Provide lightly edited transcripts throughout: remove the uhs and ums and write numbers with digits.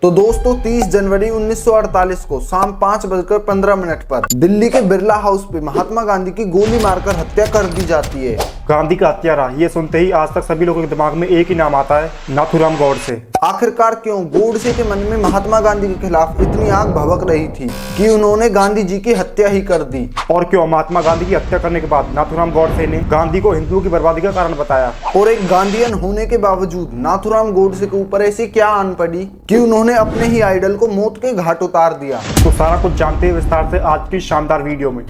तो दोस्तों 30 जनवरी 1948 को शाम 5:15 पर दिल्ली के बिरला हाउस पे महात्मा गांधी की गोली मारकर हत्या कर दी जाती है। गांधी का हत्यारा, ये सुनते ही आज तक सभी लोगों के दिमाग में एक ही नाम आता है, नाथूराम गोडसे। आखिरकार क्यों गोडसे के मन में महात्मा गांधी के खिलाफ इतनी आग भभक रही थी कि उन्होंने गांधी जी की हत्या ही कर दी? और क्यों महात्मा गांधी की हत्या करने के बाद नाथूराम गोडसे ने गांधी को हिंदुओं की बर्बादी का कारण बताया? और एक गांधीयन होने के बावजूद नाथूराम गोडसे के ऊपर ऐसी क्या आन पड़ी कि उन्होंने अपने ही आइडल को मौत के घाट उतार दिया? तो सारा कुछ जानते हैं विस्तार से आज की शानदार वीडियो में।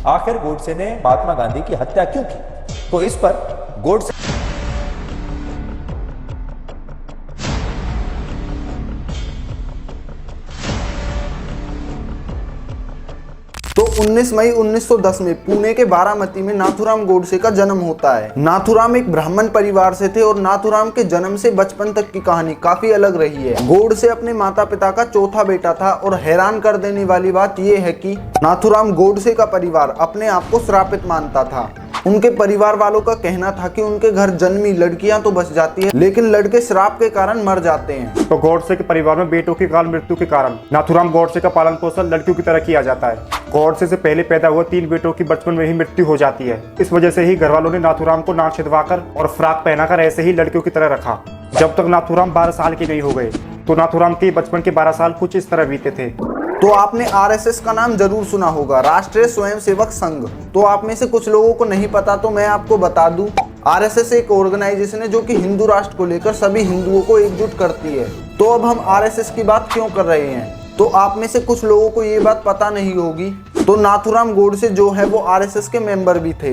आखिर गोडसे ने महात्मा गांधी की हत्या क्यों की? तो इस पर गोडसे तो 19 मई 1910 में पुणे के बारामती में नाथूराम गोडसे का जन्म होता है। नाथूराम एक ब्राह्मण परिवार से थे और नाथूराम के जन्म से बचपन तक की कहानी काफी अलग रही है। गोडसे अपने माता पिता का चौथा बेटा था और हैरान कर देने वाली बात यह है कि नाथूराम गोडसे का परिवार अपने आप को श्रापित मानता था। उनके परिवार वालों का कहना था कि उनके घर जन्मी लड़कियां तो बच जाती है लेकिन लड़के श्राप के कारण मर जाते हैं। तो गोडसे के परिवार में बेटों की अकाल मृत्यु के कारण नाथूराम गोडसे का पालन पोषण लड़कियों की तरह किया जाता है। गोडसे से पहले पैदा हुए 3 बेटों की बचपन में ही मृत्यु हो जाती है। इस वजह से ही घर वालों ने नाथूराम को नाक छिदवाकर और फ्राक पहनाकर ऐसे ही लड़कियों की तरह रखा। जब तक नाथूराम 12 साल के नहीं हो गए तो नाथूराम के बचपन के 12 साल कुछ इस तरह बीते थे। तो आपने आरएसएस का नाम जरूर सुना होगा, राष्ट्रीय स्वयंसेवक संघ। तो आप में से कुछ लोगों को नहीं पता तो मैं आपको बता दूं, आरएसएस एक ऑर्गेनाइजेशन है जो कि हिंदू राष्ट्र को लेकर सभी हिंदुओं को एकजुट करती है। तो अब हम आरएसएस की बात क्यों कर रहे हैं? तो आप में से कुछ लोगों को ये बात पता नहीं होगी। तो नाथूराम गोडसे जो है वो आरएसएस के मेंबर भी थे।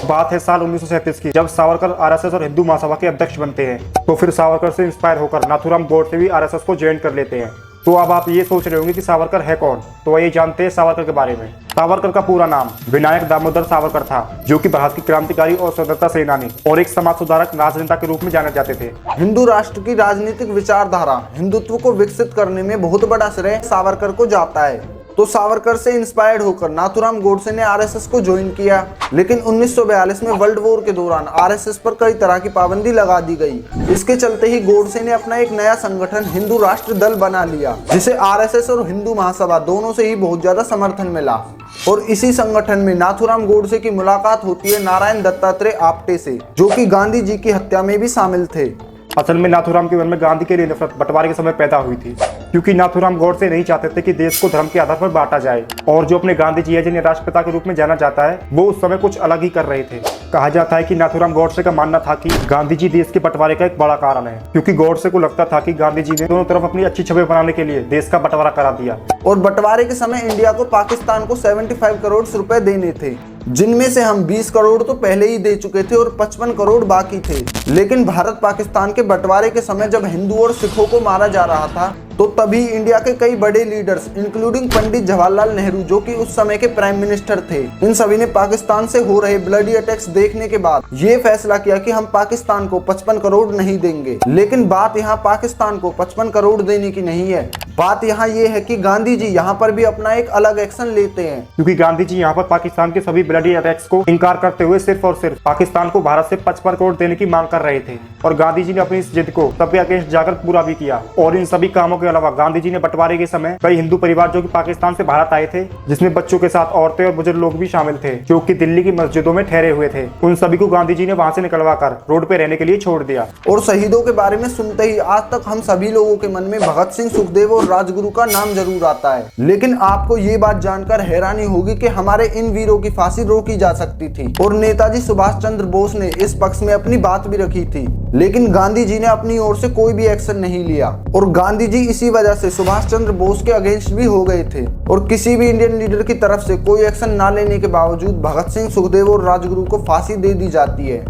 बात है साल 1937 की, जब सावरकर आरएसएस और हिंदू महासभा के अध्यक्ष बनते हैं। तो फिर सावरकर से इंस्पायर होकर नाथूराम गोडसे भी आरएसएस को ज्वाइन कर लेते हैं। तो अब आप ये सोच रहे होंगे कि सावरकर है कौन, तो वही जानते हैं सावरकर के बारे में। सावरकर का पूरा नाम विनायक दामोदर सावरकर था, जो कि भारत के क्रांतिकारी और स्वतंत्रता सेनानी और एक समाज सुधारक राजनेता के रूप में जाने जाते थे। हिंदू राष्ट्र की राजनीतिक विचारधारा हिंदुत्व को विकसित करने में बहुत बड़ा श्रेय सावरकर को जाता है। तो सावरकर से इंस्पायर्ड होकर नाथूराम गोडसे ने आरएसएस को ज्वाइन किया, लेकिन 1942 में वर्ल्ड वॉर के दौरान आरएसएस पर कई तरह की पाबंदी लगा दी गई। इसके चलते ही गोडसे ने अपना एक नया संगठन हिंदू राष्ट्र दल बना लिया, जिसे आरएसएस और हिंदू महासभा दोनों से ही बहुत ज्यादा समर्थन मिला। और इसी संगठन में नाथूराम गोडसे की मुलाकात होती है नारायण दत्तात्रेय आप्टे से, जो कि गांधी जी की हत्या में भी शामिल थे। असल में नाथूराम के मन में गांधी के लिए नफरत बंटवारे के समय पैदा हुई थी, क्योंकि नाथूराम गोडसे नहीं चाहते थे कि देश को धर्म के आधार पर बांटा जाए। और जो अपने गांधी जी है जिन्हें राष्ट्रपिता के रूप में जाना जाता है, वो उस समय कुछ अलग ही कर रहे थे। कहा जाता है कि नाथूराम गोडसे का मानना था कि गांधी जी देश के बंटवारे का एक बड़ा कारण है, क्योंकि गोडसे को लगता था कि गांधी जी ने दोनों तरफ अपनी अच्छी छवि बनाने के लिए देश का बंटवारा करा दिया। और बंटवारे के समय इंडिया को पाकिस्तान को 75 करोड़ रुपए देने थे, जिनमें से हम 20 करोड़ तो पहले ही दे चुके थे और 55 करोड़ बाकी थे। लेकिन भारत पाकिस्तान के बंटवारे के समय जब हिंदू और सिखों को मारा जा रहा था, तो तभी इंडिया के कई बड़े लीडर्स इंक्लूडिंग पंडित जवाहरलाल नेहरू, जो कि उस समय के प्राइम मिनिस्टर थे, इन सभी ने पाकिस्तान से हो रहे ब्लडी अटैक्स देखने के बाद ये फैसला किया कि हम पाकिस्तान को 55 करोड़ नहीं देंगे। लेकिन बात यहाँ पाकिस्तान को 55 करोड़ देने की नहीं है, बात यहाँ ये है कि गांधी जी यहाँ पर भी अपना एक अलग एक्शन लेते हैं। क्योंकि गांधी जी यहाँ पर पाकिस्तान के सभी ब्लडी अटैक्स को इनकार करते हुए सिर्फ और सिर्फ पाकिस्तान को भारत से 55 करोड़ देने की मांग कर रहे थे। और गांधी जी ने अपनी इस जिद को सबके अगेंस्ट जाकर पूरा भी किया। और इन सभी कामों के अलावा गांधी जी ने बंटवारे के समय कई हिंदू परिवार जो कि पाकिस्तान से भारत आए थे, जिसमें बच्चों के साथ औरतें और बुजुर्ग लोग भी शामिल थे, जो कि दिल्ली की मस्जिदों में ठहरे हुए थे, उन सभी को गांधी जी ने वहां से निकलवा कर रोड पे रहने के लिए छोड़ दिया। और शहीदों के बारे में सुनते ही आज तक हम सभी लोगों के मन में भगत सिंह, सुखदेव और राजगुरु का नाम जरूर आता है। लेकिन आपको ये बात जानकर हैरानी होगी कि हमारे इन वीरों की फांसी रोकी जा सकती थी और नेताजी सुभाष चंद्र बोस ने इस पक्ष में अपनी बात भी रखी थी, लेकिन गांधी जी ने अपनी ओर से कोई भी एक्शन नहीं लिया। और गांधी जी इसी वजह से सुभाष चंद्र बोस के अगेंस्ट भी हो गए थे। और किसी भी इंडियन लीडर की तरफ से कोई एक्शन ना लेने के बावजूद भगत सिंह, सुखदेव और राजगुरु को फांसी दे दी जाती है।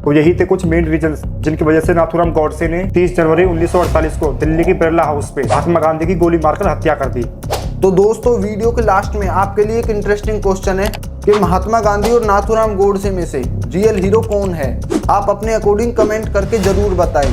तो यही थे कुछ मेन रीजंस जिनकी वजह से नाथूराम गोडसे ने 30 जनवरी 1948 को दिल्ली के बिरला हाउस पे महात्मा गांधी की गोली मारकर हत्या कर दी। तो दोस्तों वीडियो के लास्ट में आपके लिए एक इंटरेस्टिंग क्वेश्चन है कि महात्मा गांधी और नाथूराम गोडसे में से रियल हीरो कौन है? आप अपने अकॉर्डिंग कमेंट करके जरूर बताएं।